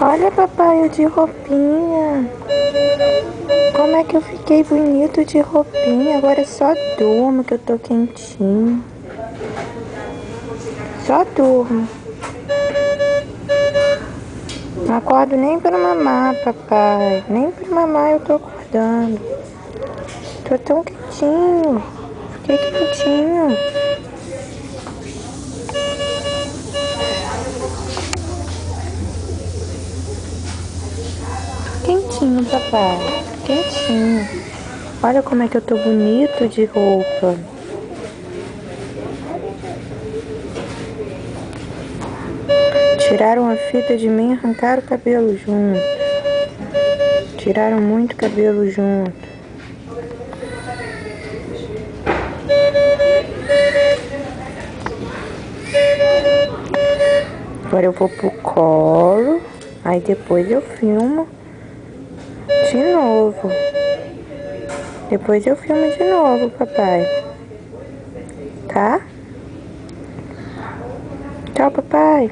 Olha, papai, eu de roupinha. Como é que eu fiquei bonito de roupinha? Agora só durmo que eu tô quentinho. Só durmo. Não acordo nem pra mamar, papai. Nem pra mamar eu tô acordando. Tô tão quentinho. Fiquei quentinho. Quentinho, papai. Quentinho. Olha como é que eu tô bonito de roupa. Tiraram a fita de mim e arrancaram o cabelo junto. Tiraram muito cabelo junto. Agora eu vou pro colo. Aí depois eu filmo de novo. Depois eu filmo de novo, papai. Tá? Tchau, papai.